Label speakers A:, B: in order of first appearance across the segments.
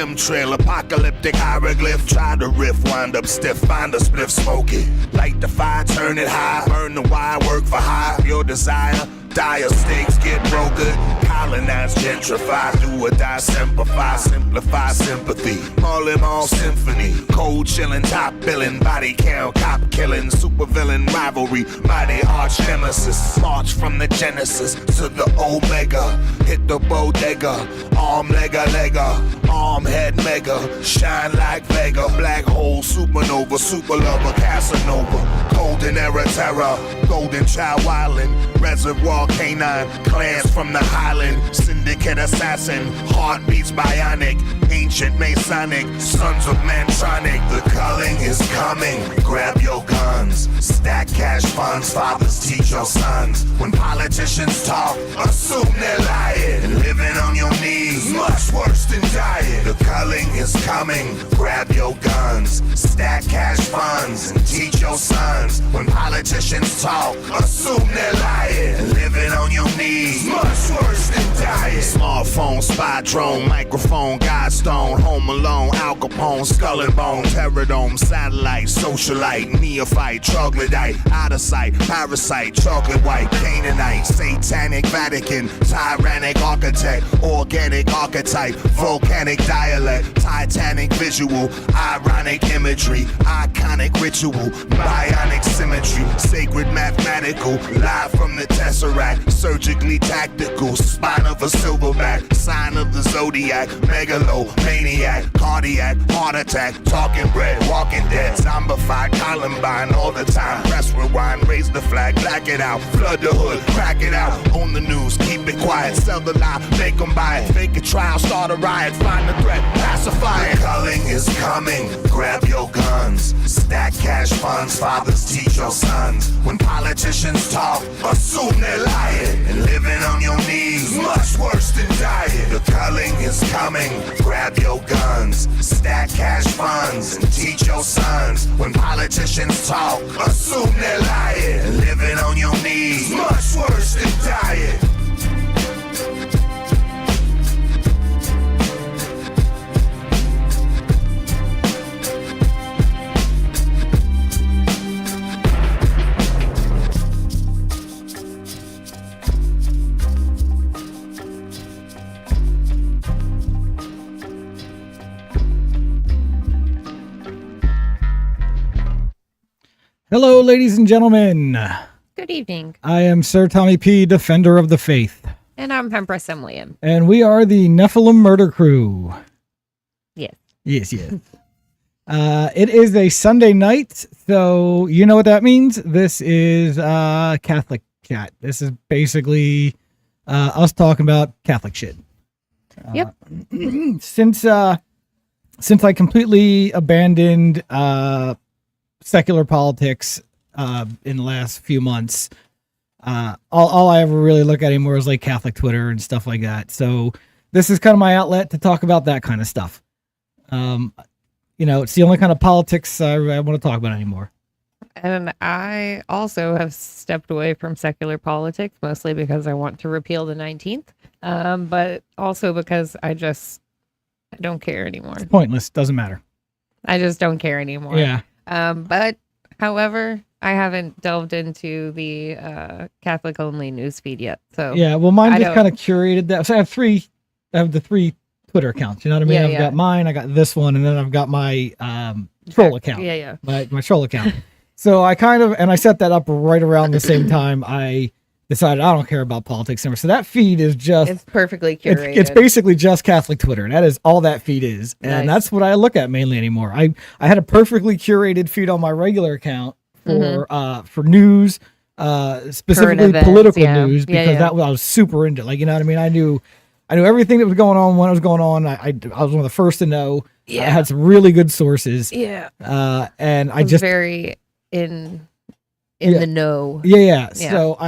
A: chemtrail, apocalyptic hieroglyph. Try to riff, wind up stiff, find a spliff, smoke it. Light the fire, turn it high, burn the wire, work for hire. Your desire, dire stakes, get brokered. Colonize, gentrify, do or die, simplify, sympathy. All in all symphony, cold chillin', top billin', body count, cop killin', super villain rivalry, mighty arch nemesis. March from the genesis to the omega, hit the bodega, arm lega, arm head mega, shine like Vega, black hole, supernova, super lover, Casanova, golden era terror, golden child wildin', reservoir canine, clans from the highland, syndicate assassin, heartbeats bionic, ancient masonic, sons of mantronic. The culling is coming, grab your guns, stack cash funds, fathers teach your sons. When politicians talk, assume they're lying, and living on your knees, much worse than dying. The culling is coming, grab your guns, stack cash funds, and teach your sons. When politicians talk, assume they're lying, and living on your knees, much worse than dying. Smartphone, spy drone, microphone, Godstone, Home Alone, Al Capone, Skull and Bone, Terradome, satellite, socialite, neophyte, troglodyte, out of sight, parasite, chocolate white, Canaanite, satanic Vatican, tyrannic architect, organic archetype, volcanic dialect, titanic visual, ironic imagery, iconic ritual, bionic symmetry, sacred mathematical, live from the tesseract, surgically tactical, spine of a silverback, sign of the zodiac, megalomaniac, cardiac, heart attack, talking bread, walking dead, zombified, Columbine all the time, press rewind, raise the flag, black it out, flood the hood, crack it out, on the news, keep it quiet, sell the lie, make them buy it, fake a trial, start a riot, find the threat, pacify it. Culling is coming, grab your guns, stack cash funds, fathers teach your sons. When politicians talk, assume they're lying, and living on your knees, much worse than dying. The culling is coming, grab your guns, stack cash funds, and teach your sons. When politicians talk, assume they're lying, and living on your knees, much worse than dying.
B: Hello, ladies and gentlemen.
C: Good evening.
B: I am Sir Tommy P., Defender of the Faith.
C: And I'm Empress William.
B: And we are the Nephilim Murder Crew.
C: Yes.
B: Yes. It is a Sunday night, so you know what that means. This is Catholic chat. This is basically us talking about Catholic shit.
C: Yep.
B: Since I completely abandoned secular politics in the last few months, all I ever really look at anymore is like Catholic Twitter and stuff like that. So this is kind of my outlet to talk about that kind of stuff. It's the only kind of politics I want to talk about anymore.
C: And I also have stepped away from secular politics, mostly because I want to repeal the 19th, but also because I don't care anymore.
B: It's pointless. Doesn't matter.
C: I just don't care anymore.
B: Yeah.
C: But however, I haven't delved into the Catholic only newsfeed yet. So
B: yeah, well, mine just kind of curated that. So I have the three Twitter accounts. You know what I mean? I've got mine, I got this one, and then I've got my troll account.
C: Yeah.
B: My troll account. So I set that up right around the same time I decided I don't care about politics anymore. So that feed is
C: it's perfectly curated.
B: It's basically just Catholic Twitter. That is all that feed is. And that's what I look at mainly anymore. I had a perfectly curated feed on my regular account for news, specifically
C: events,
B: political news, because I was super into. Like, you know what I mean? I knew everything that was going on when it was going on. I was one of the first to know. Yeah. I had some really good sources.
C: Yeah.
B: And I just
C: very in the know.
B: Yeah. So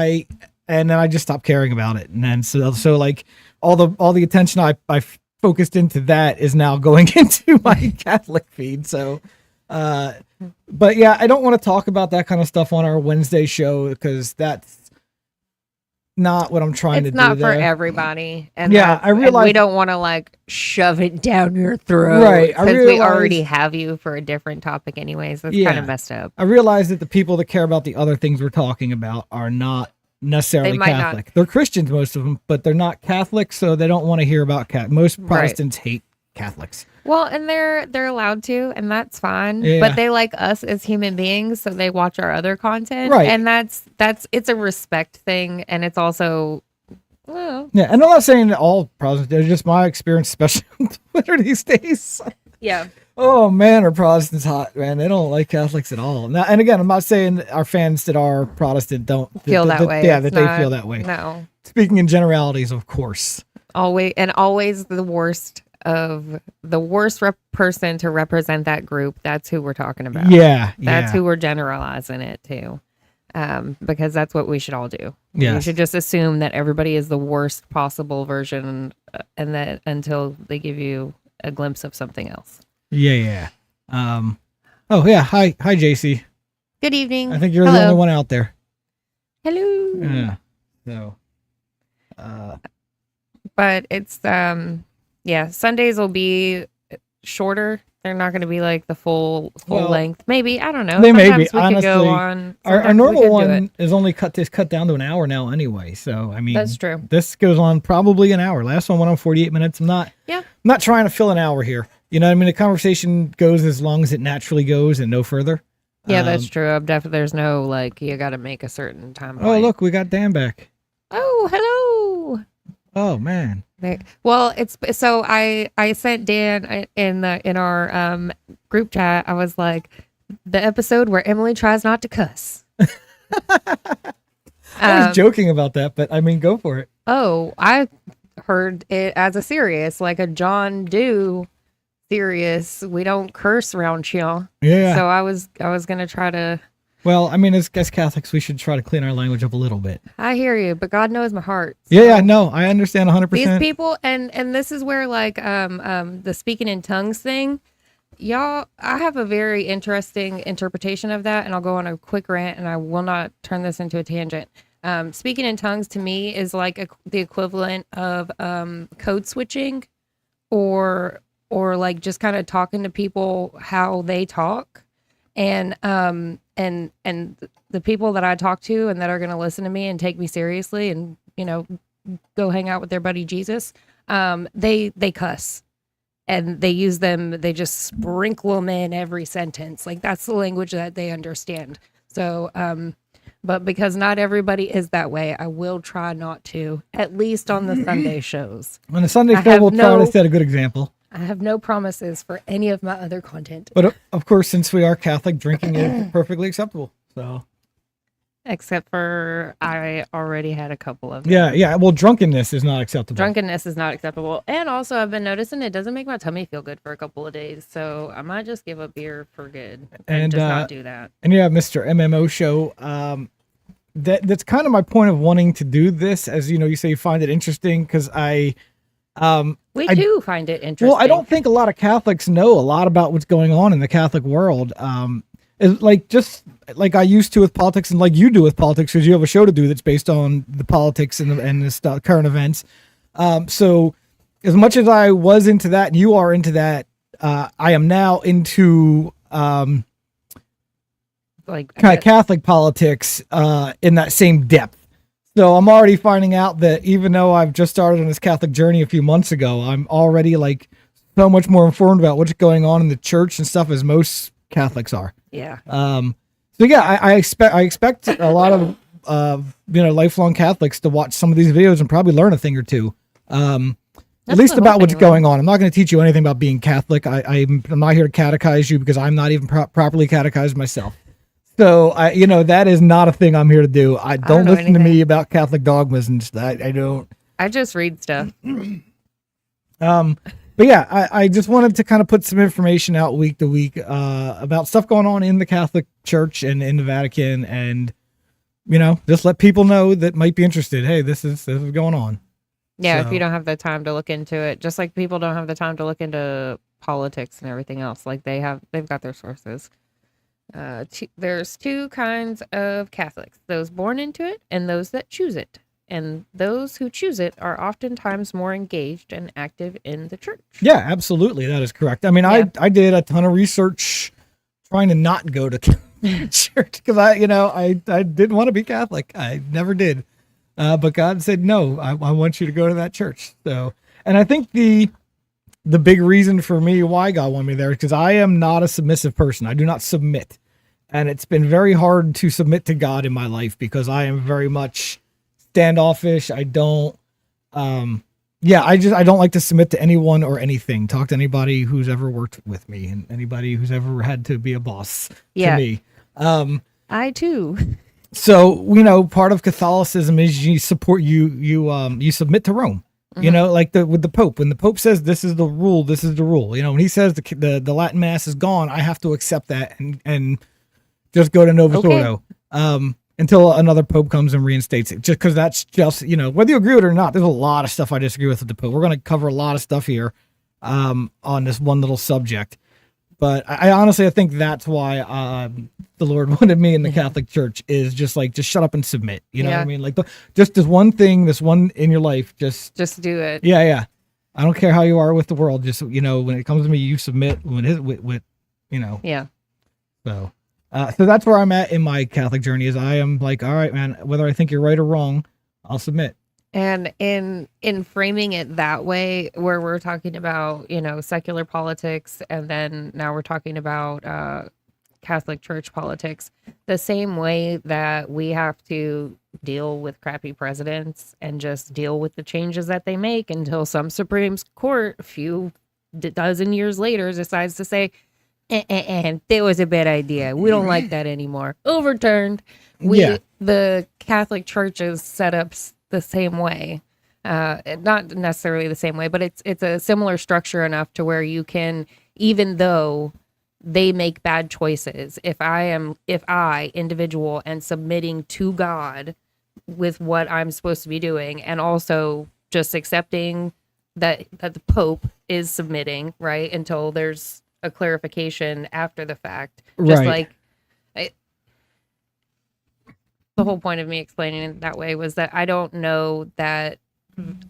B: and then I just stopped caring about it. And then so like all the attention I focused into that is now going into my Catholic feed. So but yeah, I don't want to talk about that kind of stuff on our Wednesday show because not what I'm trying to
C: It's
B: do
C: not for
B: there.
C: everybody. And
B: Yeah, I
C: and
B: realize-
C: we don't want to like shove it down your throat.
B: Right, I
C: Since we
B: realize-
C: already have you for a different topic anyways. That's kind of messed up.
B: I realize that the people that care about the other things we're talking about are not necessarily
C: They might not.
B: Catholic. They're Christians, most of them, but they're not Catholic, so they don't want to hear about Catholic. Most Protestants hate Catholics.
C: Well, and they're allowed to, and that's fine.
B: Yeah.
C: But they like us as human beings, so they watch our other content.
B: Right.
C: And that's it's a respect thing, and it's also well,
B: Yeah, and I'm not saying that all Protestants, it's just my experience, especially on Twitter these days.
C: yeah.
B: Oh man, are Protestants hot, man. They don't like Catholics at all. Now, and again, I'm not saying our fans that are Protestant don't
C: Feel that way.
B: Yeah,
C: It's
B: that they
C: not-
B: feel that way.
C: No.
B: Speaking in generalities, of course.
C: Always the worst of the worst person to represent that group. That's who we're talking about.
B: Yeah,
C: That's who we're generalizing it to. Because that's what we should all do. We
B: Yes.
C: should just assume that everybody is the worst possible version, and that until they give you a glimpse of something else.
B: Yeah. Oh yeah. Hi, JC.
C: Good evening.
B: I think you're the
C: Hello.
B: only one out there.
C: Hello.
B: Yeah. So.
C: But it's Sundays will be shorter. They're not going to be like the full
B: Well,
C: length. Maybe, I don't know.
B: they may
C: Sometimes
B: be.
C: we could go
B: Honestly,
C: on.
B: Our
C: sometimes we
B: normal
C: could do
B: one
C: it.
B: is only cut down to an hour now anyway. So I mean,
C: That's true.
B: This goes on probably an hour. Last one went on 48 minutes. I'm not trying to fill an hour here. You know what I mean? The conversation goes as long as it naturally goes and no further.
C: Yeah, that's true. I'm definitely, there's no like you got to make a certain time.
B: Oh, look, we got Dan back.
C: Oh, hello.
B: Oh man.
C: Well, it's so I sent Dan in our group chat. I was like, the episode where Emily tries not to cuss.
B: I was joking about that, but I mean, go for it.
C: Oh, I heard it as a serious, like a John Doe serious. We don't curse around here.
B: Yeah.
C: So I was gonna try to.
B: Well, I mean, as Catholics, we should try to clean our language up a little bit.
C: I hear you, but God knows my heart. So.
B: Yeah, no, I understand 100%.
C: These people, and this is where like the speaking in tongues thing, y'all. I have a very interesting interpretation of that, and I'll go on a quick rant, and I will not turn this into a tangent. Speaking in tongues to me is like the equivalent of code switching, or like just kind of talking to people how they talk, and the people that I talk to and that are going to listen to me and take me seriously and, you know, go hang out with their buddy Jesus, they cuss and they use them. They just sprinkle them in every sentence. Like that's the language that they understand. So, but because not everybody is that way, I will try not to, at least on the Sunday shows.
B: On the Sunday
C: I
B: show,
C: have
B: we'll try
C: no-
B: to set a good example.
C: I have no promises for any of my other content.
B: But of course, since we are Catholic, drinking is perfectly acceptable. So
C: Except for I already had a couple of them.
B: yeah. Well, drunkenness is not acceptable.
C: Drunkenness is not acceptable. And also I've been noticing it doesn't make my tummy feel good for a couple of days. So I might just give up beer for good and just not do that.
B: And yeah, Mr. MMO show. That's kind of my point of wanting to do this. As you know, you say you find it interesting because
C: We do find it interesting.
B: Well, I don't think a lot of Catholics know a lot about what's going on in the Catholic world. It's like just like I used to with politics, and like you do with politics, because you have a show to do that's based on the politics and the stuff, current events. So, as much as I was into that, and you are into that, I am now into
C: like
B: kind of Catholic politics in that same depth. So I'm already finding out that even though I've just started on this Catholic journey a few months ago, I'm already like so much more informed about what's going on in the church and stuff as most Catholics are.
C: Yeah.
B: So yeah, I expect a lot of lifelong Catholics to watch some of these videos and probably learn a thing or two. At least
C: the
B: about
C: hope
B: what's
C: anyway.
B: going on. I'm not going to teach you anything about being Catholic. I'm not here to catechize you because I'm not even properly catechized myself. So that is not a thing I'm here to do. I don't
C: know
B: listen to
C: anything.
B: me about Catholic dogmas and stuff. I don't.
C: I just read stuff.
B: But yeah, I just wanted to kind of put some information out week to week about stuff going on in the Catholic Church and in the Vatican, and just let people know that might be interested. Hey, this is going on.
C: Yeah,
B: So-
C: if you don't have the time to look into it, just like people don't have the time to look into politics and everything else, like they've got their sources. There's two kinds of Catholics: those born into it and those that choose it. and those who choose it are oftentimes more engaged and active in the church.
B: Yeah, absolutely. That is correct. I mean,
C: Yeah.
B: I did a ton of research trying to not go to church because I didn't want to be Catholic. I never did. But God said, no, I want you to go to that church. So, and I think the big reason for me why God wanted me there is because I am not a submissive person. I do not submit. And it's been very hard to submit to God in my life because I am very much standoffish. I don't, I don't like to submit to anyone or anything. Talk to anybody who's ever worked with me and anybody who's ever had to be a boss to me.
C: I too.
B: So, part of Catholicism is you submit to Rome. Like with the Pope. When the Pope says this is the rule, this is the rule. When he says the Latin Mass is gone, I have to accept that and just go to Novus Ordo until another Pope comes and reinstates it. Just because that's just, whether you agree with it or not, there's a lot of stuff I disagree with the Pope. We're going to cover a lot of stuff here on this one little subject. But I honestly, I think that's why the Lord wanted me in the Catholic Church is just shut up and submit. You know what I mean? Like just this one thing, this one in your life, just
C: do it.
B: Yeah. I don't care how you are with the world. Just, when it comes to me, you submit
C: Yeah.
B: So that's where I'm at in my Catholic journey is I am like, all right, man, whether I think you're right or wrong, I'll submit.
C: And in framing it that way, where we're talking about, secular politics, and then now we're talking about Catholic Church politics, the same way that we have to deal with crappy presidents and just deal with the changes that they make until some Supreme Court a few dozen years later decides to say, and that was a bad idea. We don't like that anymore. Overturned. The Catholic Church is set up the same way, not necessarily the same way, but it's a similar structure enough to where you can, even though they make bad choices, if I individual and submitting to God with what I'm supposed to be doing, and also just accepting that the Pope is submitting, right, until there's a clarification after the fact, just
B: right.
C: The whole point of me explaining it that way was that I don't know that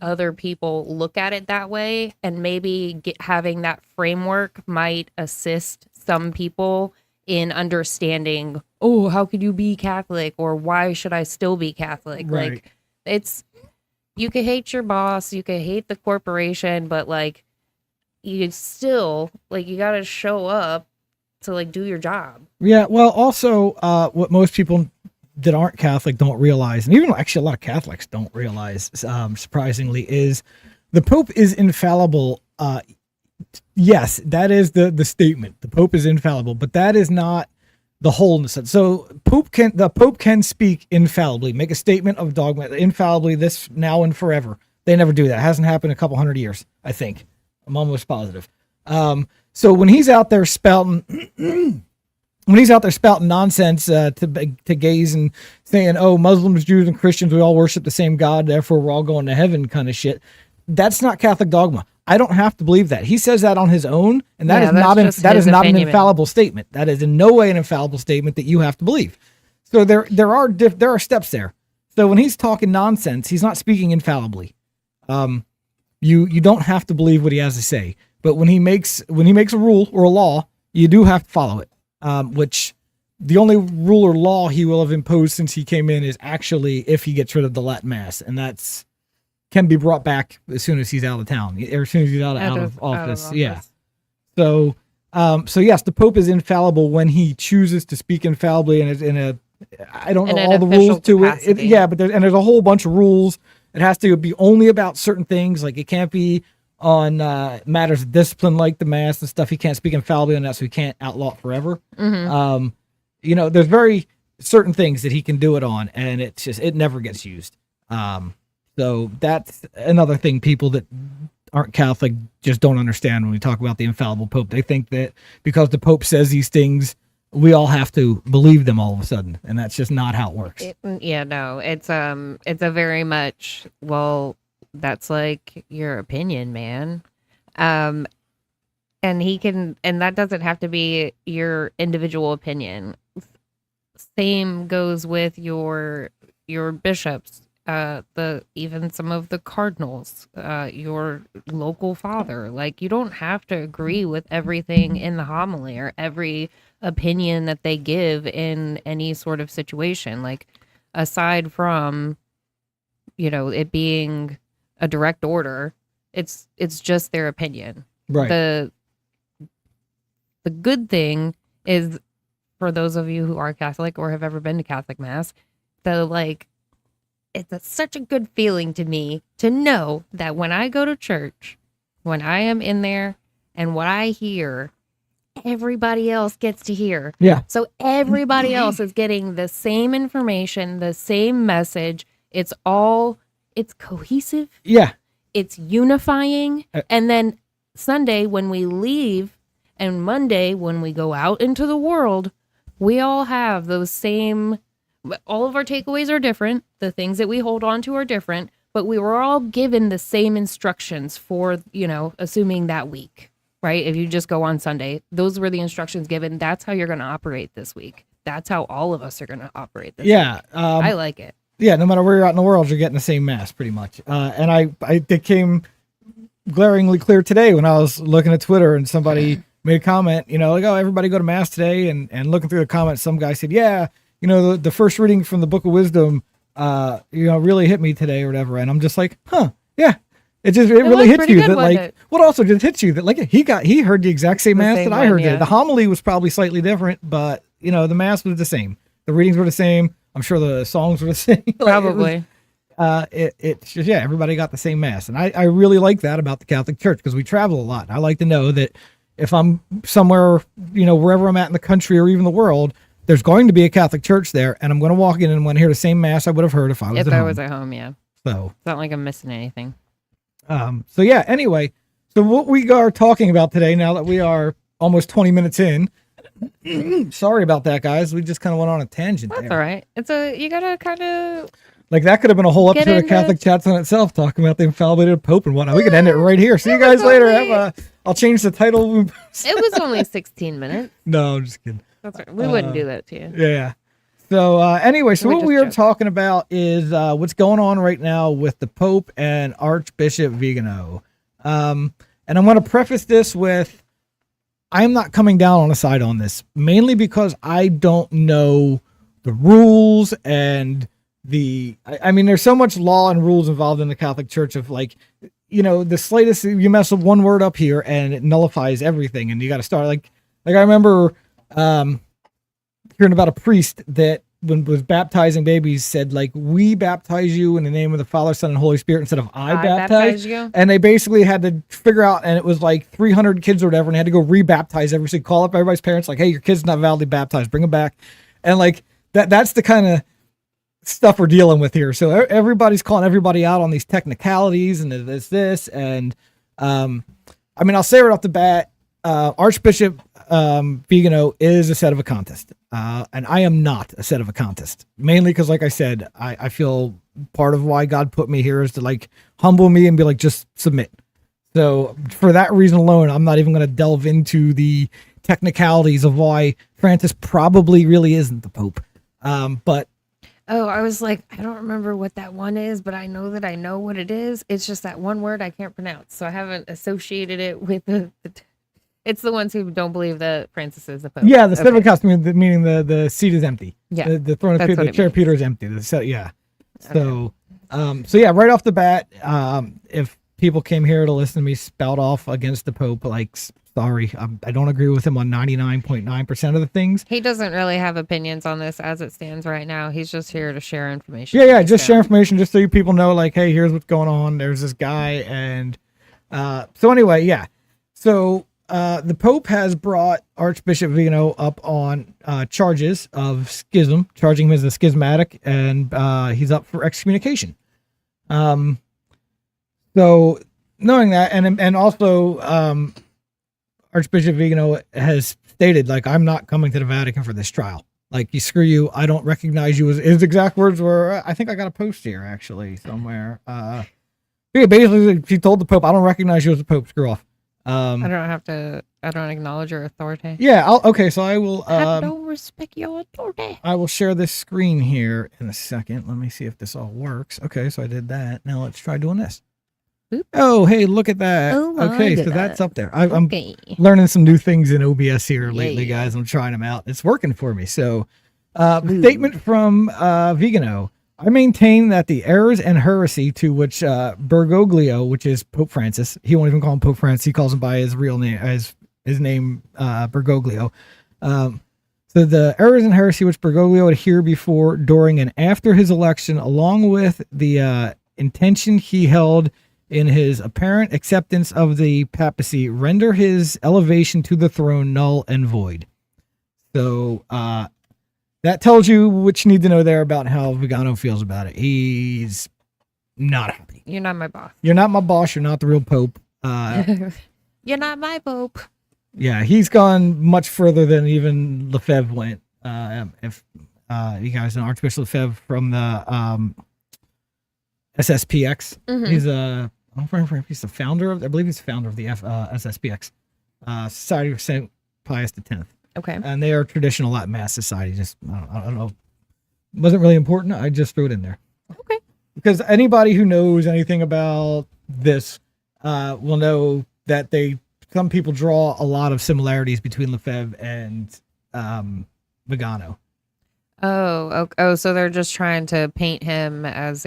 C: other people look at it that way, and maybe having that framework might assist some people in understanding, oh, how could you be Catholic, or why should I still be Catholic?
B: Right.
C: Like, you could hate your boss, you could hate the corporation, but you still, you got to show up to do your job.
B: Yeah. Well, also, what most people that aren't Catholic don't realize, and even actually a lot of Catholics don't realize, surprisingly, is the Pope is infallible. Yes, that is the statement. The Pope is infallible, but that is not the wholeness. So the Pope can speak infallibly, make a statement of dogma infallibly, this now and forever. They never do that. It hasn't happened in a couple hundred years, I think. I'm almost positive. So when he's out there spouting nonsense to gays and saying, oh, Muslims, Jews, and Christians, we all worship the same God, therefore we're all going to heaven kind of shit, that's not Catholic dogma. I don't have to believe that. He says that on his own, and that is not an infallible statement. That is in no way an infallible statement that you have to believe. So there are steps there. So when he's talking nonsense, he's not speaking infallibly. You don't have to believe what he has to say, but when he makes a rule or a law, you do have to follow it. Which the only rule or law he will have imposed since he came in is actually if he gets rid of the Latin Mass, and that's can be brought back as soon as he's out of town or as soon as he's out of office. Yeah. So yes, the Pope is infallible when he chooses to speak infallibly and is in a, I don't know all the rules to it. Yeah, but there's a whole bunch of rules. It has to be only about certain things. Like it can't be on matters of discipline like the Mass and stuff. He can't speak infallibly on that, so he can't outlaw it forever. Mm-hmm. There's very certain things that he can do it on, and it never gets used. So that's another thing people that aren't Catholic just don't understand when we talk about the infallible Pope. They think that because the Pope says these things, we all have to believe them all of a sudden, and that's just not how it works.
C: It's a very much, well, that's like your opinion, man. And that doesn't have to be your individual opinion. Same goes with your bishops even some of the cardinals, your local father. Like, you don't have to agree with everything in the homily or every opinion that they give in any sort of situation. Like, aside from, it being a direct order, it's just their opinion.
B: Right.
C: The good thing is, for those of you who are Catholic or have ever been to Catholic Mass, it's such a good feeling to me to know that when I go to church, when I am in there and what I hear, everybody else gets to hear.
B: Yeah.
C: So everybody else is getting the same information, the same message. It's cohesive.
B: Yeah.
C: It's unifying. And then Sunday when we leave and Monday when we go out into the world, we all have those same, all of our takeaways are different. The things that we hold on to are different, but we were all given the same instructions for, assuming that week, right? If you just go on Sunday, those were the instructions given. That's how you're going to operate this week. That's how all of us are going to operate this week. I like it.
B: Yeah, no matter where you're at in the world, you're getting the same mass pretty much. And it came glaringly clear today when I was looking at Twitter and somebody made a comment, like, oh, everybody go to mass today. And looking through the comments, some guy said, yeah, the first reading from the Book of Wisdom, really hit me today or whatever. And I'm just like, huh, yeah. It really hits you that, like, what also just hits you that, like, he heard the exact same mass that I heard. Yeah. The homily was probably slightly different, but the mass was the same. The readings were the same. I'm sure the songs were the same.
C: Probably.
B: It's just, yeah, everybody got the same mass. And I really like that about the Catholic Church because we travel a lot. I like to know that if I'm somewhere, wherever I'm at in the country or even the world, there's going to be a Catholic church there, and I'm going to walk in and I'm going to hear the same mass I would have heard if I was at home.
C: Was at home, yeah.
B: So
C: it's not like I'm missing anything.
B: So yeah, anyway, so what we are talking about today, now that we are almost 20 minutes in, sorry about that, guys. We just kind of went on a tangent.
C: That's all right. You gotta kind of,
B: like, that could have been a whole episode of Catholic Chats on itself, talking about the infallibility of Pope and whatnot. We could end it right here. See you guys later. I'll change the title.
C: It was only 16 minutes.
B: No, I'm just kidding.
C: That's right. We wouldn't do that to you.
B: Yeah. So anyway, so what we are talking about is what's going on right now with the Pope and Archbishop Vigano. And I'm going to preface this with, I'm not coming down on a side on this, mainly because I don't know the rules and I mean, there's so much law and rules involved in the Catholic Church of, like, the slightest, you mess up one word up here and it nullifies everything. And you got to start like I remember hearing about a priest that was baptizing babies said, like, we baptize you in the name of the Father, Son, and Holy Spirit instead of I baptize you. And they basically had to figure out, and it was like 300 kids or whatever, and they had to go rebaptize so call up everybody's parents, like, hey, your kid's not validly baptized, bring them back. And like that's the kind of stuff we're dealing with here. So everybody's calling everybody out on these technicalities and this and I mean, I'll say right off the bat, Archbishop Vigano is a sedevacantist, and I am not a sedevacantist, mainly because, like I said, I feel part of why God put me here is to, like, humble me and be like, just submit. So for that reason alone, I'm not even going to delve into the technicalities of why Francis probably really isn't the Pope. But
C: oh, I was like, I don't remember what that one is, but I know that I know what it is. It's just that one word I can't pronounce, so I haven't associated it with it's the ones who don't believe that Francis is the Pope.
B: Yeah, the sedevacantist, meaning the seat is empty.
C: Yeah,
B: the throne of Peter, the chair of Peter is empty. Yeah. So, so yeah, right off the bat, if people came here to listen to me spout off against the Pope, like, sorry, I don't agree with him on 99.9% of the things.
C: He doesn't really have opinions on this as it stands right now. He's just here to share information.
B: Yeah, just share information, just so you people know, like, hey, here's what's going on. There's this guy, and so anyway, yeah. So the Pope has brought Archbishop Vigano up on charges of schism, charging him as a schismatic, and he's up for excommunication. So knowing that, and also Archbishop Vigano has stated, like, I'm not coming to the Vatican for this trial. Like, you screw you. I don't recognize you. His exact words were, I think I got a post here actually somewhere. Yeah, basically, he told the Pope, I don't recognize you as a Pope. Screw off.
C: I don't have to I don't acknowledge your authority.
B: Yeah. Okay. So I will.
C: I don't respect your authority.
B: I will share this screen here in a second. Let me see if this all works. Okay. So I did that. Now let's try doing this.
C: Oop.
B: Oh, hey, look at that.
C: Oh my
B: okay. So
C: God.
B: that's up there. I'm
C: Okay.
B: learning some new things in OBS here lately,
C: Yeah.
B: guys. I'm trying them out. It's working for me. So, statement from Vigano. I maintain that the errors and heresy to which Bergoglio, which is Pope Francis, he won't even call him Pope Francis. He calls him by his real name, his name, Bergoglio. So the errors and heresy which Bergoglio adhered before, during, and after his election, along with the intention he held in his apparent acceptance of the papacy, render his elevation to the throne null and void. So that tells you what you need to know there about how Vigano feels about it. He's not happy.
C: You're not my boss.
B: You're not my boss. You're not the real Pope.
C: You're not my pope.
B: Yeah, he's gone much further than even Lefebvre went. If you guys know Archbishop Lefebvre from the SSPX, he's I don't remember if he's the founder of. I believe he's the founder of the SSPX, Society of Saint Pius X.
C: Okay.
B: And they are a traditional Latin Mass society. Just I don't know, wasn't really important. I just threw it in there.
C: Okay.
B: Because anybody who knows anything about this will know that some people draw a lot of similarities between Lefebvre and Vigano.
C: Oh, so they're just trying to paint him as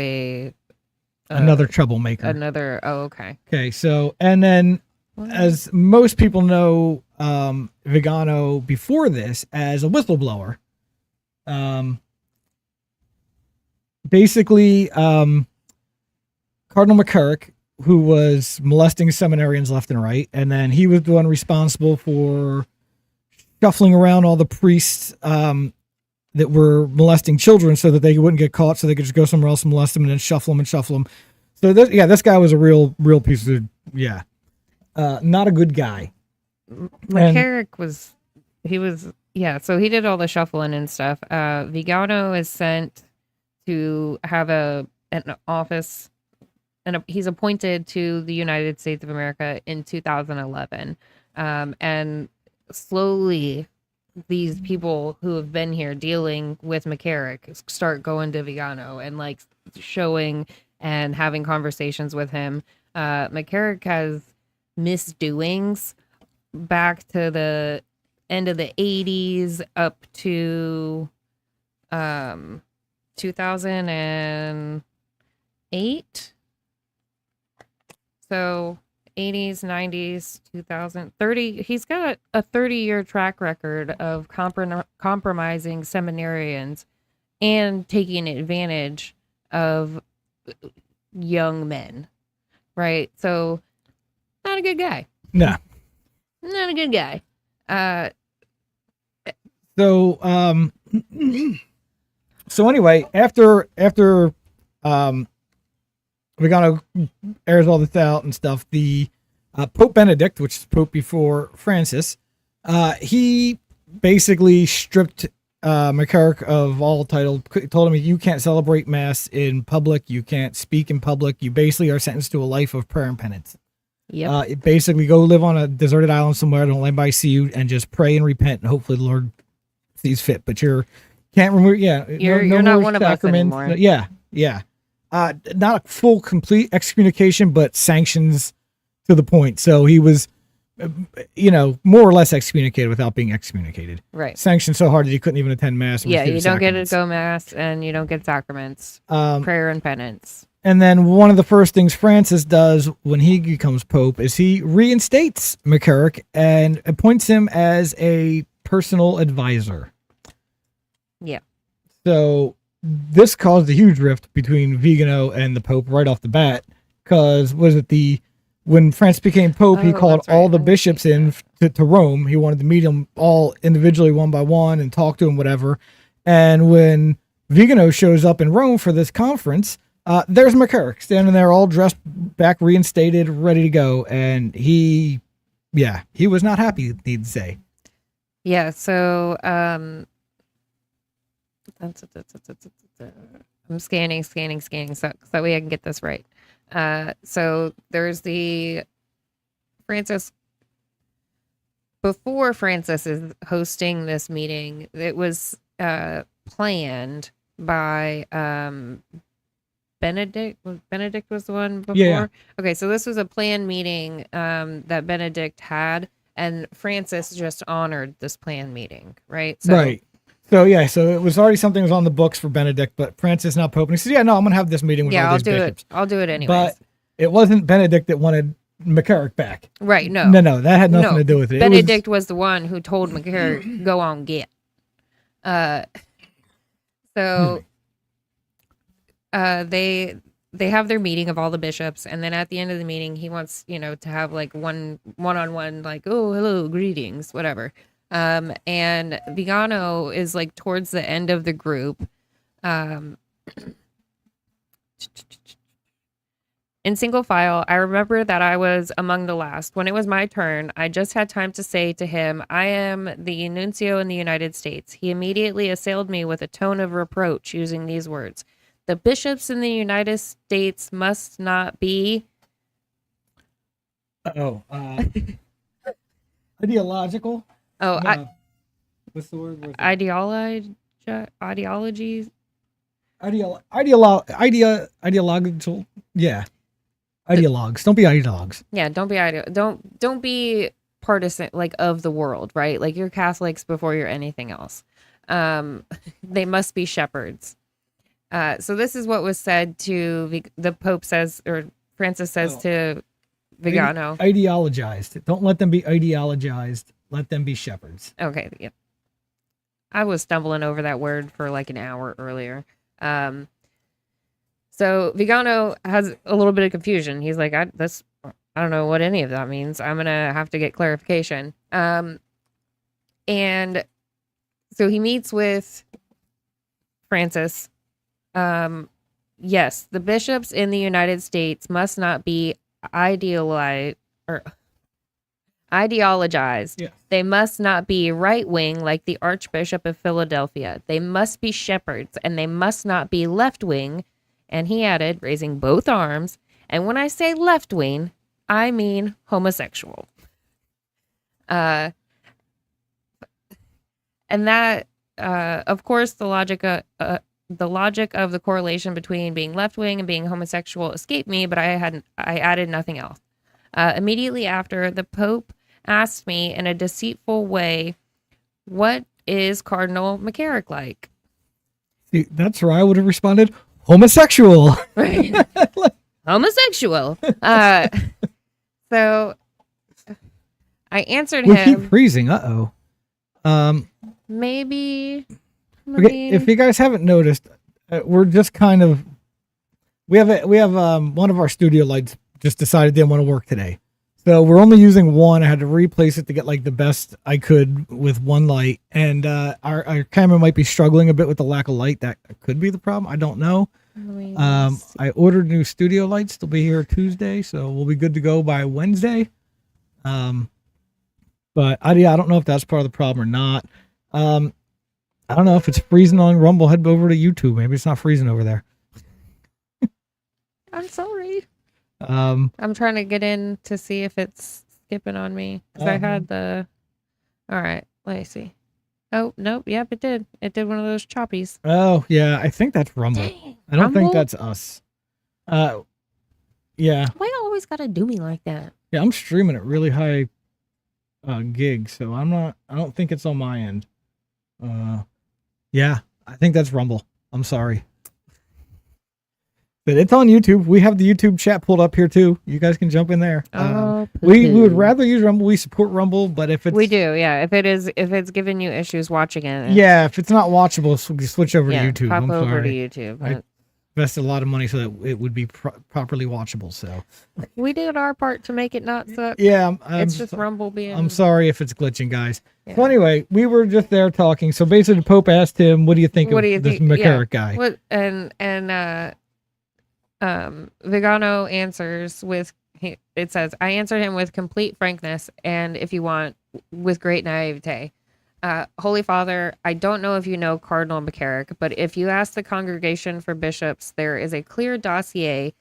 B: Another troublemaker.
C: Okay.
B: Okay, so, and then as most people know, Vigano before this as a whistleblower, basically, Cardinal McCarrick, who was molesting seminarians left and right, and then he was the one responsible for shuffling around all the priests that were molesting children so that they wouldn't get caught, so they could just go somewhere else and molest them and then shuffle them. So this guy was a real piece of not a good guy.
C: McCarrick so he did all the shuffling and stuff. Vigano is sent to have an office, and he's appointed to the United States of America in 2011. And slowly these people who have been here dealing with McCarrick start going to Vigano and like showing and having conversations with him. McCarrick has misdoings back to the end of the 80s up to 2008. So 80s, 90s, 2030. He's got a 30-year track record of compromising seminarians and taking advantage of young men, right? So not a good guy.
B: No.
C: Not a good guy.
B: So anyway, after Vigano airs all this out and stuff, the Pope Benedict, which is Pope before Francis, he basically stripped McCarrick of all title, told him you can't celebrate Mass in public, you can't speak in public, you basically are sentenced to a life of prayer and penance.
C: Yep.
B: Basically go live on a deserted island somewhere, don't let anybody see you, and just pray and repent, and hopefully the Lord sees fit. But you're not
C: one of us anymore.
B: Yeah. Not a full, complete excommunication, but sanctions to the point. So he was, more or less excommunicated without being excommunicated.
C: Right.
B: Sanctioned so hard that he couldn't even attend Mass.
C: Yeah, you don't get to go Mass, and you don't get sacraments, prayer and penance.
B: And then one of the first things Francis does when he becomes Pope is he reinstates McCarrick and appoints him as a personal advisor.
C: Yeah.
B: So this caused a huge rift between Vigano and the Pope right off the bat, because when Francis became Pope, he called all the bishops in to Rome. He wanted to meet them all individually, one by one, and talk to them, whatever. And when Vigano shows up in Rome for this conference, there's McCarrick standing there all dressed back, reinstated, ready to go. And he was not happy, need to say.
C: Yeah, so I'm scanning so that way I can get this right. So there's the Francis before Francis is hosting this meeting, it was planned by Benedict. Benedict was the one before.
B: Yeah.
C: Okay, so this was a planned meeting that Benedict had, and Francis just honored this planned meeting, right? So,
B: Right. So so it was already something that was on the books for Benedict, but Francis now Pope, and he said, "Yeah, no, I'm gonna have this meeting with all
C: I'll
B: these
C: do
B: bishops."
C: it. I'll do it anyways.
B: But it wasn't Benedict that wanted McCarrick back.
C: Right? No.
B: No, that had nothing to do with it.
C: Benedict was the one who told McCarrick, "Go on, get." So they have their meeting of all the bishops, and then at the end of the meeting, he wants to have like one-on-one, like, "Oh, hello, greetings," whatever. And Vigano is like towards the end of the group. In single file, I remember that I was among the last. When it was my turn, I just had time to say to him, "I am the nuncio in the United States." He immediately assailed me with a tone of reproach using these words: "The bishops in the United States must not be..."
B: Ideological. What's the word?
C: Ideologies.
B: Ideological. Yeah. Ideologues. Don't be ideologues.
C: Yeah, don't be don't be partisan, like, of the world, right? Like, you're Catholics before you're anything else. They must be shepherds. So this is what was said to the Pope says, or Francis says to Vigano.
B: Ideologized. Don't let them be ideologized. Let them be shepherds.
C: Okay, yeah. I was stumbling over that word for like an hour earlier. So Vigano has a little bit of confusion. He's like, I don't know what any of that means. I'm gonna have to get clarification. And so he meets with Francis. Yes, the bishops in the United States must not be ideologized.
B: Yeah.
C: They must not be right-wing like the Archbishop of Philadelphia. They must be shepherds, and they must not be left-wing. And he added, raising both arms, and when I say left-wing, I mean homosexual. And that, of course, the logic of the correlation between being left-wing and being homosexual escaped me, but I added nothing else. Immediately after, the Pope asked me in a deceitful way, "What is Cardinal McCarrick like?"
B: See, that's where I would have responded, homosexual.
C: Right. Homosexual. So I answered
B: We
C: him.
B: keep freezing.
C: Maybe.
B: Okay, if you guys haven't noticed, we're just kind of we have one of our studio lights just decided they didn't want to work today, so we're only using one. I had to replace it to get like the best I could with one light, and our camera might be struggling a bit with the lack of light. That could be the problem. I don't know. I ordered new studio lights. They'll be here Tuesday, so we'll be good to go by Wednesday. But I don't know if that's part of the problem or not. I don't know if it's freezing on Rumble. Head over to YouTube. Maybe it's not freezing over there.
C: I'm sorry. I'm trying to get in to see if it's skipping on me, because I had the. All right, let me see. Oh, nope. Yep, it did. It did one of those choppies.
B: Oh, yeah. I think that's Rumble.
C: Dang,
B: I don't
C: Rumble?
B: think that's us. Yeah.
C: Why you always gotta do me like that?
B: Yeah, I'm streaming at really high gig, so I don't think it's on my end. Yeah, I think that's Rumble. I'm sorry. But it's on YouTube. We have the YouTube chat pulled up here too. You guys can jump in there. We would rather use Rumble. We support Rumble, but if it's
C: we do, yeah. If it's giving you issues watching it,
B: yeah, if it's not watchable, switch over to YouTube.
C: Pop
B: I'm
C: over
B: sorry.
C: to YouTube.
B: I invested a lot of money so that it would be properly watchable. So
C: we did our part to make it not suck.
B: yeah,
C: it's just Rumble being.
B: I'm sorry if it's glitching, guys.
C: Yeah.
B: So anyway, we were just there talking. So basically, the Pope asked him, "What do you think of this McCarrick guy?"
C: What Vigano answers with, it says, "I answered him with complete frankness, and if you want, with great naivete. Holy Father, I don't know if you know Cardinal McCarrick, but if you ask the Congregation for Bishops, there is a clear dossier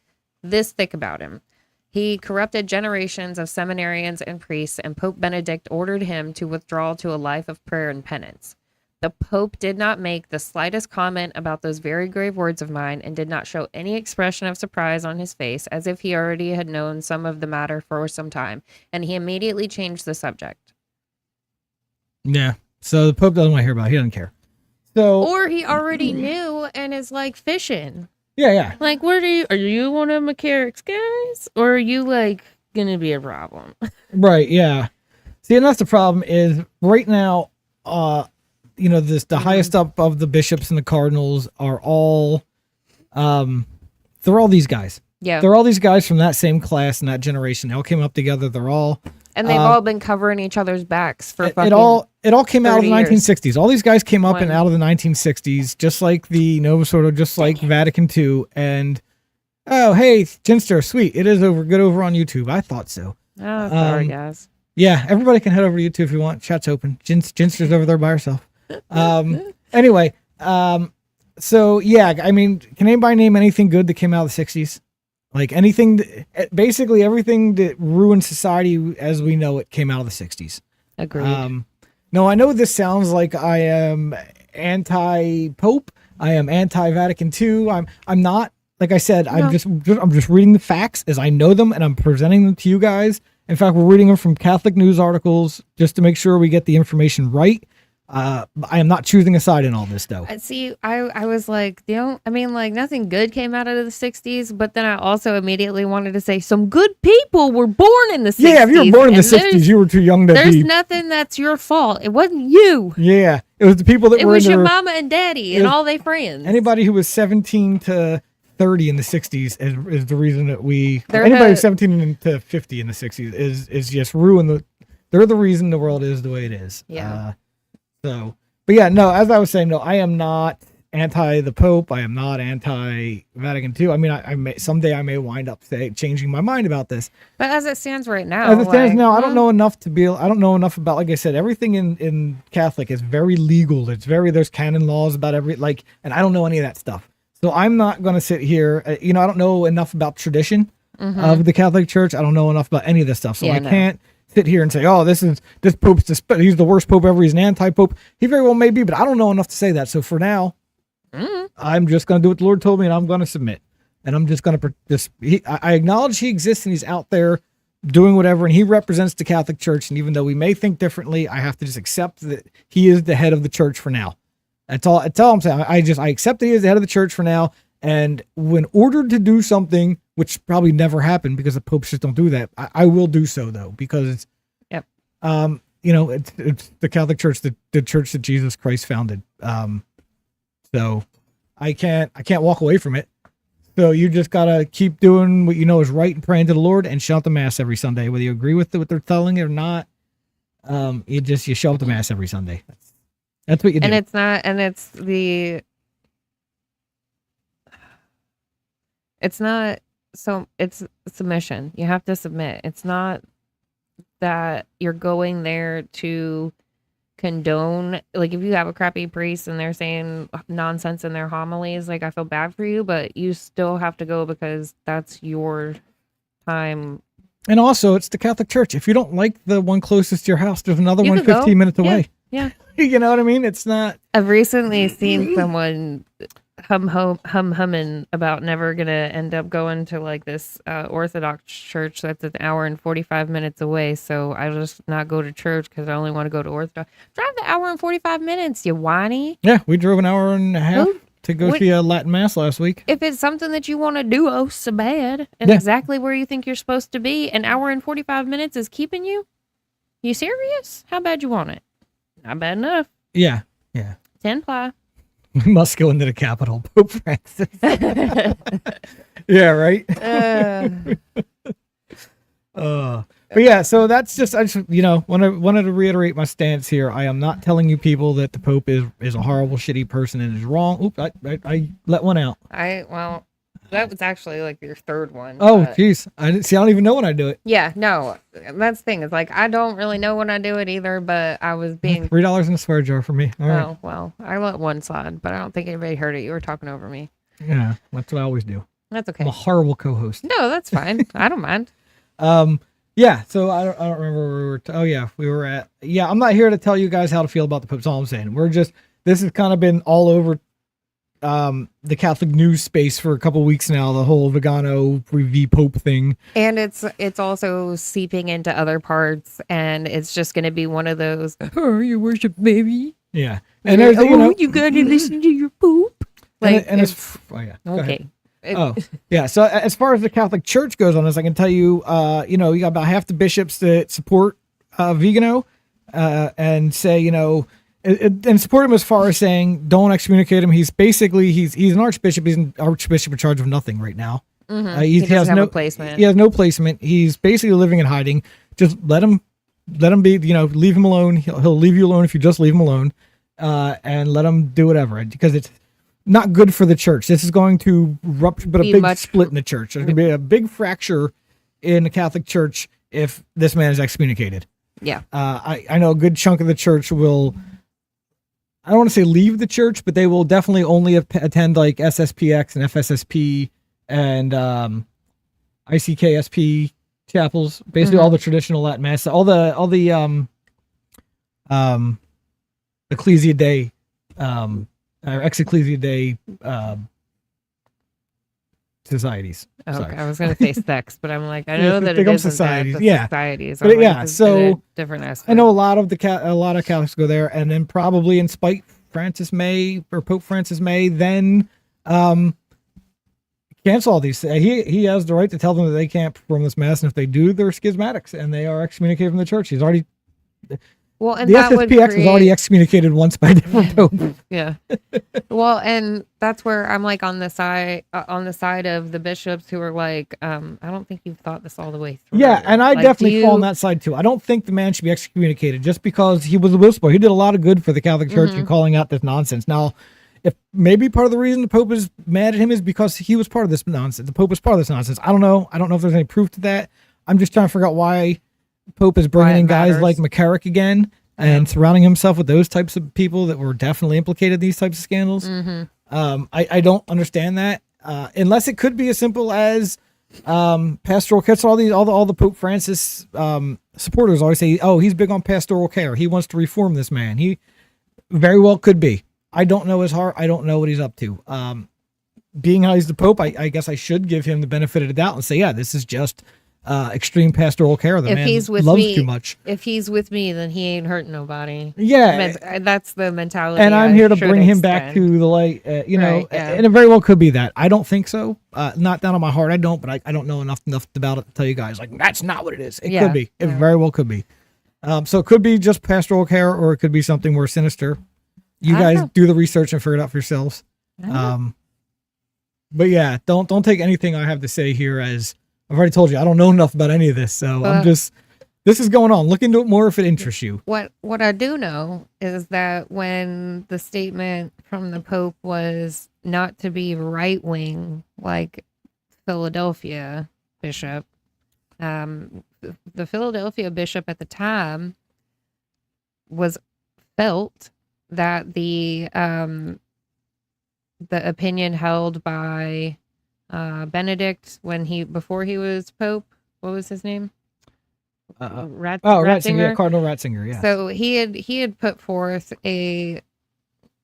C: this thick about him. He corrupted generations of seminarians and priests, and Pope Benedict ordered him to withdraw to a life of prayer and penance. The Pope did not make the slightest comment about those very grave words of mine and did not show any expression of surprise on his face, as if he already had known some of the matter for some time, and he immediately changed the subject.
B: Yeah. So the Pope doesn't want to hear about it. He doesn't care. So,
C: Or he already knew and is like fishing.
B: yeah.
C: Like, are you one of McCarrick's guys? Or are you like going to be a problem?
B: Right, yeah. See, and that's the problem is right now, the highest up of the bishops and the cardinals are all, they're all these guys.
C: Yeah.
B: They're all these guys from that same class and that generation. They all came up together. They're all...
C: And they've all been covering each other's backs for fucking
B: It all came out of the
C: 30 years.
B: 1960s. All these guys came up and out of the 1960s, just like the just like Vatican II. And, oh, hey, Ginster, sweet. It is good over on YouTube. I thought so.
C: Oh, sorry, guys.
B: Yeah, everybody can head over to YouTube if you want. Chat's open. Ginster's over there by herself. Anyway, so yeah, I mean, can anybody name anything good that came out of the 60s? Like basically everything that ruined society as we know it came out of the 60s.
C: Agreed.
B: No, I know this sounds like I am anti-Pope. I am anti-Vatican II. I'm not. Like I said,
C: No.
B: I'm just reading the facts as I know them, and I'm presenting them to you guys. In fact, we're reading them from Catholic news articles just to make sure we get the information right. I am not choosing a side in all this, though.
C: See, I was like, nothing good came out of the 60s, but then I also immediately wanted to say some good people were born in the 60s.
B: Yeah, if you were born in the 60s, you were too young to be.
C: There's nothing that's your fault. It wasn't you.
B: Yeah, it was the people that
C: It
B: were
C: was
B: in
C: your
B: their,
C: mama and daddy and all their friends.
B: Anybody who was 17 to 30 in the 60s is the reason that anybody who's 17 to 50 in the 60s is just ruined they're the reason the world is the way it is.
C: Yeah.
B: But yeah, no, as I was saying, no, I am not anti the Pope. I am not anti Vatican II. I mean, someday I may wind up changing my mind about this.
C: But as it stands right now,
B: I don't know enough I don't know enough about, like I said, everything in Catholic is very legal. There's canon laws about and I don't know any of that stuff. So I'm not going to sit here. I don't know enough about tradition of the Catholic Church. I don't know enough about any of this stuff. So I can't sit here and say, oh, this Pope's he's the worst Pope ever. He's an anti-Pope. He very well may be, but I don't know enough to say that. So for now, I'm just going to do what the Lord told me, and I'm going to submit. And I'm just going to I acknowledge he exists and he's out there doing whatever, and he represents the Catholic Church. And even though we may think differently, I have to just accept that he is the head of the church for now. That's all I'm saying. I accept that he is the head of the church for now. And when ordered to do something, which probably never happened because the popes just don't do that, I will do so though, because it's the Catholic Church, the church that Jesus Christ founded. So I can't walk away from it. So you just gotta keep doing what you know is right and praying to the Lord and shout the mass every Sunday, whether you agree with what they're telling you or not. You show up to mass every Sunday. That's what you do.
C: And it's not, and it's submission. You have to submit. It's not that you're going there to condone, like if you have a crappy priest and they're saying nonsense in their homilies, like I feel bad for you, but you still have to go because that's your time.
B: And also it's the Catholic Church. If you don't like the one closest to your house, there's another
C: You
B: one
C: could go.
B: 15 minutes away.
C: Yeah.
B: You know what I mean? It's not.
C: I've recently seen someone humming about never gonna end up going to like this Orthodox church that's an hour and 45 minutes away. So I just not go to church because I only want to go to Orthodox. Drive the hour and 45 minutes, you whiny.
B: Yeah, we drove an hour and a half to go see a Latin Mass last week.
C: If it's something that you want to do, oh so bad, and exactly where you think you're supposed to be, an hour and 45 minutes is keeping you. You serious? How bad you want it? Not bad enough.
B: Yeah.
C: 10 ply.
B: We must go into the Capitol, Pope Francis. Yeah, right. But yeah, so that's just, I just wanted to reiterate my stance here. I am not telling you people that the Pope is a horrible, shitty person and is wrong. Oop, I let one out.
C: That was actually like your third one.
B: Oh, jeez. I don't even know when I do it.
C: Yeah, no, that's the thing. It's like, I don't really know when I do it either, but I was being...
B: $3 in a swear jar for me. All right.
C: Oh, well, I let one slide, but I don't think anybody heard it. You were talking over me.
B: Yeah, that's what I always do.
C: That's okay.
B: I'm a horrible co-host.
C: No, that's fine. I don't mind.
B: Yeah, so I don't remember where we were. We were at. Yeah, I'm not here to tell you guys how to feel about the Pope. That's all I'm saying. This has kind of been all over the Catholic news space for a couple weeks now. The whole Vigano v Pope thing,
C: And it's also seeping into other parts, and it's just going to be one of those. Oh, your worship, baby.
B: yeah. And there's
C: you got to listen to your Pope.
B: and it's oh yeah. Go ahead.
C: Okay.
B: Oh, yeah. So as far as the Catholic Church goes on this, I can tell you, you got about half the bishops that support Vigano and say, and support him as far as saying don't excommunicate him. He's basically he's an archbishop. He's an archbishop in charge of nothing right now.
C: Mm-hmm. He has no placement.
B: He has no placement. He's basically living in hiding. Just let him be. Leave him alone. He'll leave you alone if you just leave him alone, and let him do whatever because it's not good for the church. This is going to rupture, but a big split in the church. There's going to be a big fracture in the Catholic Church if this man is excommunicated.
C: Yeah.
B: I know a good chunk of the church will, I don't want to say leave the church, but they will definitely only attend like SSPX and FSSP and ICKSP chapels, basically all the traditional Latin mass, all the Ecclesia Dei, or ex Ecclesia Dei societies.
C: Okay,
B: Sorry.
C: I was going to say sex, but I'm like, I know that it isn't
B: societies.
C: that,
B: Yeah,
C: societies.
B: But yeah, so
C: different aspect.
B: I know a lot of Catholics go there, and then probably in spite Francis May or Pope Francis May, then cancel all these. He has the right to tell them that they can't perform this mass, and if they do, they're schismatics and they are excommunicated from the church. He's already.
C: Well, and
B: the
C: that
B: SSPX was already excommunicated once by a different pope.
C: Yeah. Well, and that's where I'm like on the side of the bishops who are like, I don't think you've thought this all the way through.
B: Yeah, and I
C: like,
B: definitely fall on that side too. I don't think the man should be excommunicated just because he was a whistleblower. He did a lot of good for the Catholic Church in calling out this nonsense. Now, if maybe part of the reason the Pope is mad at him is because he was part of this nonsense. The Pope was part of this nonsense. I don't know. I don't know if there's any proof to that. I'm just trying to figure out why Pope is bringing in guys like McCarrick again and surrounding himself with those types of people that were definitely implicated in these types of scandals. I don't understand that unless it could be as simple as pastoral care. So all the Pope Francis supporters always say, "Oh, he's big on pastoral care. He wants to reform this man." He very well could be. I don't know his heart. I don't know what he's up to. Being how he's the Pope, I guess I should give him the benefit of the doubt and say, yeah, this is just extreme pastoral care. The man loves too much.
C: If he's with me, then he ain't hurting nobody.
B: Yeah.
C: That's the mentality.
B: And I'm here to bring him back to the light, and it very well could be that. I don't think so. Not down on my heart, I don't, but I don't know enough about it to tell you guys, like, that's not what it is. It could be. It very well could be. So it could be just pastoral care, or it could be something more sinister. You guys do the research and figure it out for yourselves. But yeah, don't take anything I have to say here as I've already told you. I don't know enough about any of this, so this is going on. Look into it more if it interests you.
C: What I do know is that when the statement from the Pope was not to be right wing like Philadelphia bishop, the Philadelphia bishop at the time felt that the opinion held by Benedict before he was Pope, what was his name?
B: Ratzinger, Cardinal Ratzinger. Yeah.
C: So he had put forth I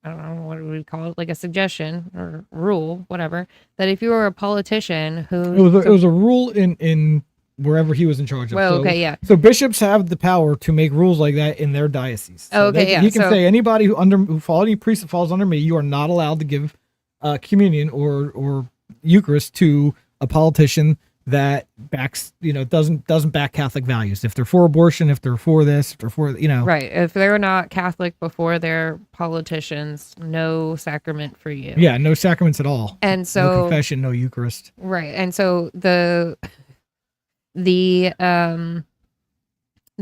C: don't know what we call it, like a suggestion or rule, whatever, that if you were a politician who
B: it was a rule in wherever he was in charge of.
C: Well, okay, yeah.
B: So bishops have the power to make rules like that in their diocese. So he can say anybody who follows any priest that falls under me, you are not allowed to give communion or Eucharist to a politician that backs, doesn't back Catholic values. If they're for abortion, if they're for this, if they're for,
C: Right. If they're not Catholic before they're politicians, no sacrament for you.
B: Yeah, no sacraments at all.
C: And so
B: no confession, no Eucharist.
C: Right. And so the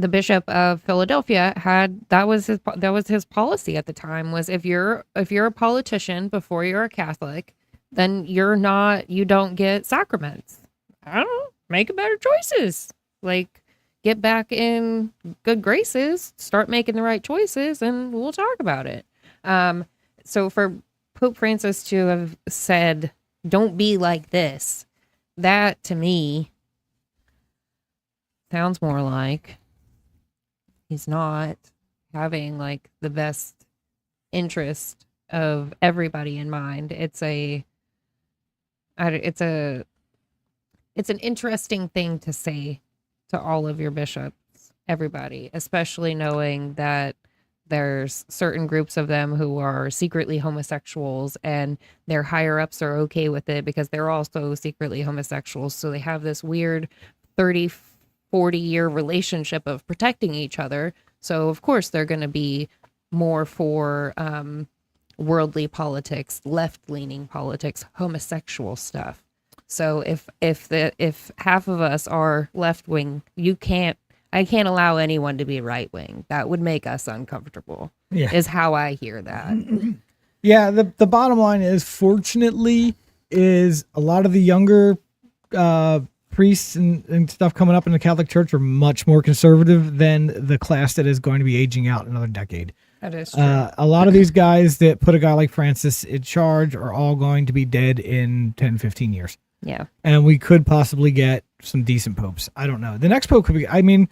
C: Bishop of Philadelphia that was his policy at the time, was if you're a politician before you're a Catholic, then you don't get sacraments. I don't know, make better choices. Like, get back in good graces, start making the right choices, and we'll talk about it. So for Pope Francis to have said, don't be like this, that to me sounds more like he's not having like the best interest of everybody in mind. It's an interesting thing to say to all of your bishops, everybody, especially knowing that there's certain groups of them who are secretly homosexuals and their higher ups are okay with it because they're also secretly homosexuals. So they have this weird 30, 40-year relationship of protecting each other. So of course they're going to be more for worldly politics, left-leaning politics, homosexual stuff. So if half of us are left-wing, I can't allow anyone to be right-wing. That would make us uncomfortable.
B: Yeah.
C: Is how I hear that.
B: Yeah, the bottom line is, fortunately, is a lot of the younger priests and stuff coming up in the Catholic Church are much more conservative than the class that is going to be aging out in another decade.
C: That is true.
B: A lot of these guys that put a guy like Francis in charge are all going to be dead in 10, 15 years.
C: Yeah.
B: And we could possibly get some decent popes. I don't know. The next pope could be, I mean,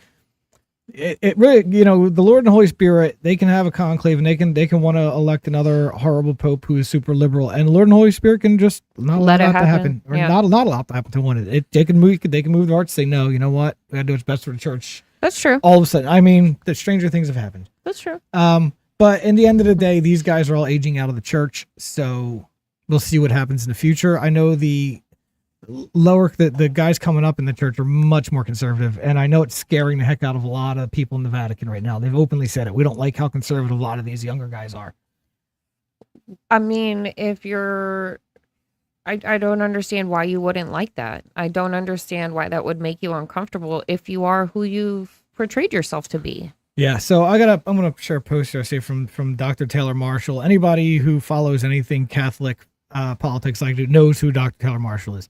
B: it really, the Lord and the Holy Spirit, they can have a conclave and they can want to elect another horrible pope who is super liberal, and the Lord and the Holy Spirit can just not allow that to happen. Or
C: yeah.
B: not allow it to happen to one. They can move the heart, say, no, you know what? We gotta do what's best for the church.
C: That's true.
B: All of a sudden, I mean, the stranger things have happened.
C: That's true.
B: But in the end of the day, these guys are all aging out of the church, so we'll see what happens in the future. I know the guys coming up in the church are much more conservative, and I know it's scaring the heck out of a lot of people in the Vatican right now. They've openly said it. We don't like how conservative a lot of these younger guys are.
C: I mean, I don't understand why you wouldn't like that. I don't understand why that would make you uncomfortable if you are who you've portrayed yourself to be.
B: Yeah, so I'm gonna share a post here, I say from Dr. Taylor Marshall. Anybody who follows anything Catholic politics like it knows who Dr. Taylor Marshall is.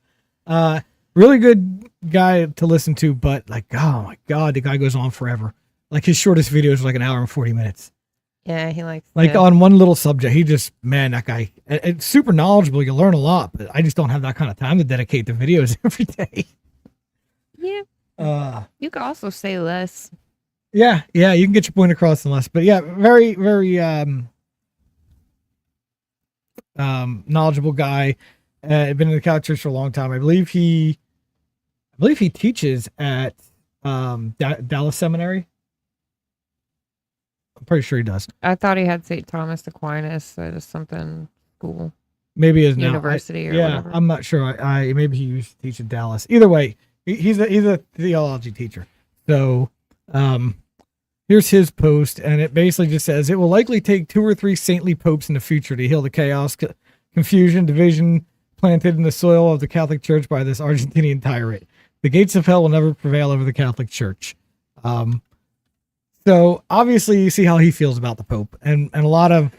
B: Really good guy to listen to, but like, oh my God, the guy goes on forever. Like his shortest videos are like an hour and 40 minutes.
C: Yeah, he likes
B: on one little subject. He just, man, that guy, it's super knowledgeable. You learn a lot, but I just don't have that kind of time to dedicate to videos every day.
C: Yeah. You could also say less.
B: Yeah, you can get your point across in less, but yeah, very, very knowledgeable guy. Been in the Catholic Church for a long time. I believe he teaches at Dallas Seminary. I'm pretty sure he does.
C: I thought he had St. Thomas Aquinas, just something cool.
B: Maybe his
C: university or whatever.
B: I'm not sure. I maybe he used to teach at Dallas. Either way, he's a theology teacher. So here's his post, and it basically just says, it will likely take 2 or 3 saintly popes in the future to heal the chaos, confusion, division planted in the soil of the Catholic Church by this Argentinian tyrant. The gates of hell will never prevail over the Catholic Church. So obviously you see how he feels about the Pope, and a lot of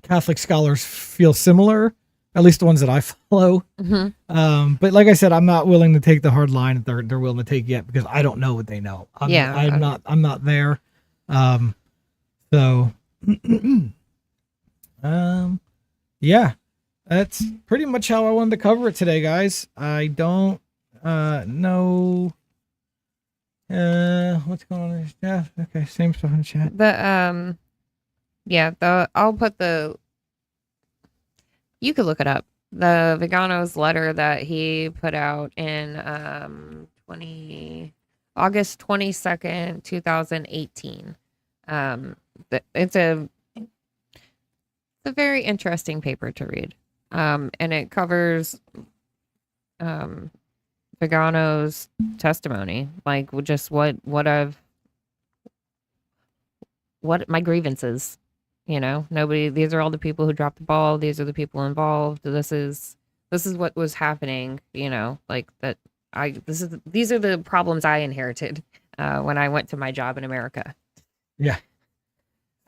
B: Catholic scholars feel similar, at least the ones that I follow.
C: Mm-hmm.
B: But like I said, I'm not willing to take the hard line that they're willing to take yet, because I don't know what they know. I'm not there. Yeah, that's pretty much how I wanted to cover it today, guys. I don't know what's going on in the chat. Okay, same stuff in the chat.
C: I'll put you could look it up. The Vigano's letter that he put out in August 22nd, 2018. It's a very interesting paper to read. And it covers Vigano's testimony, like just what my grievances. These are all the people who dropped the ball. These are the people involved. This is what was happening, these are the problems I inherited when I went to my job in America.
B: Yeah.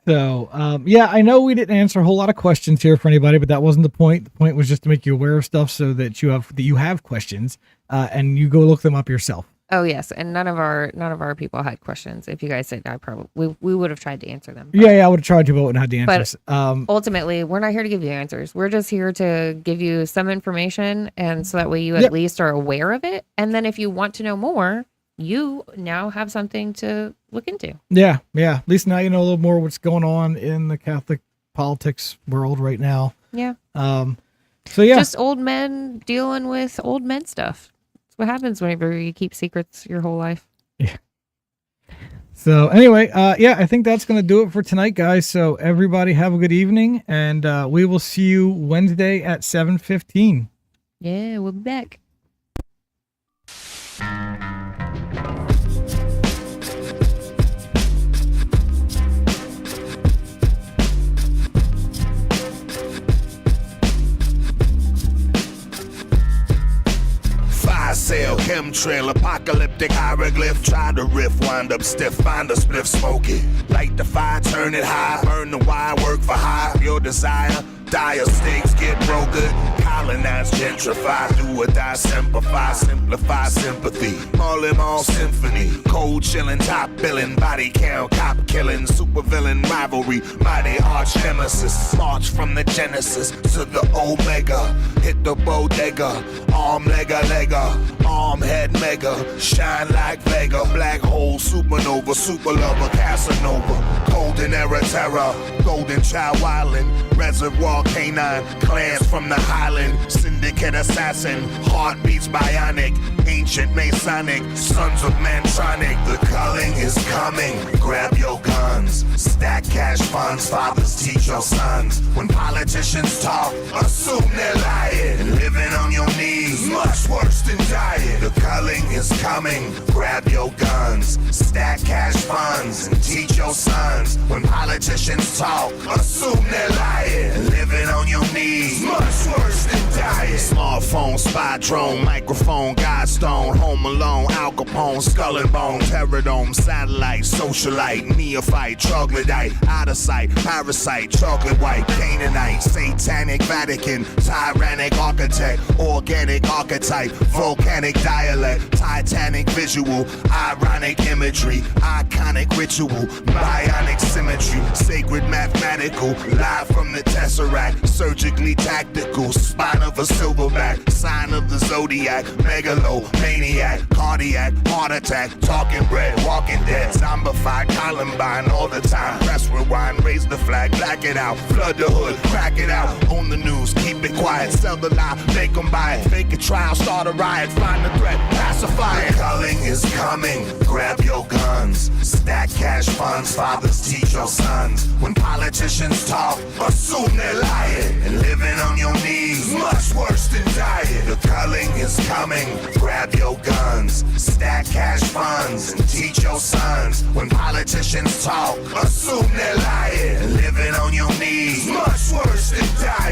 B: So, I know we didn't answer a whole lot of questions here for anybody, but that wasn't the point. The point was just to make you aware of stuff so that you have questions, and you go look them up yourself.
C: Oh yes, and none of our people had questions. If you guys said, I probably we would have tried to answer them.
B: Yeah, I would have tried to, but wouldn't have the
C: But
B: answers.
C: ultimately, we're not here to give you answers. We're just here to give you some information, and so that way you at least are aware of it. And then if you want to know more, you now have something to look into.
B: Yeah. At least now you know a little more what's going on in the Catholic politics world right now.
C: Yeah.
B: So yeah,
C: Just old men dealing with old men stuff. That's what happens whenever you keep secrets your whole life.
B: Yeah. So anyway, I think that's going to do it for tonight, guys. So everybody have a good evening, and we will see you Wednesday at 7:15.
C: Yeah, we'll be back.
A: Fire sale, chemtrail, apocalyptic hieroglyph. Try to riff, wind up stiff, find a spliff, smoke it. Light the fire, turn it high, burn the wire, work for hire. Your desire, dire stakes, get brokered. Colonize, gentrify, do or die, simplify, sympathy. All in all symphony, cold chilling, top billing, body count, cop killing, super villain rivalry, mighty arch nemesis. March from the genesis to the omega, hit the bodega, arm lega, arm head mega, shine like Vega, black hole, supernova, super lover, Casanova, golden era terror, golden child wildin', reservoir canine, clans from the highland, syndicate assassin, heartbeats bionic, ancient masonic, sons of mantronic. The culling is coming, grab your guns, stack cash funds, fathers teach your sons. When politicians talk, assume they're lying, living on your knees, much worse than dying. The culling is coming, grab your guns, stack cash funds, and teach your sons. When politicians talk, assume they're lying, living on your knees, much worse than dying. Smartphone, spy drone, microphone, Godstone, home alone, Al Capone, skull and bone, terradome, satellite, socialite, neophyte, troglodyte, out of sight, parasite, chocolate white, Canaanite, satanic Vatican, tyrannic architect, organic archetype, volcanic dialect, titanic visual, ironic imagery, iconic ritual, bionic symmetry, sacred mathematical, live from the tesseract, surgically tactical, spine of a silverback, sign of the zodiac, megalomaniac, cardiac, heart attack, talking bread, walking dead, zombified, Columbine all the time, press rewind, raise the flag, black it out, flood the hood, crack it out, on the news, keep it quiet, sell the lie, make them buy it, fake a trial, start a riot, find the threat, pacify it. Culling is coming, grab your guns, stack cash funds, fathers teach your sons. When politicians talk, assume they're lying, and living on your knees, much worse than dying. The culling is coming, grab your guns, stack cash funds, and teach your sons. When politicians talk, assume they're lying, and living on your knees, much worse than dying.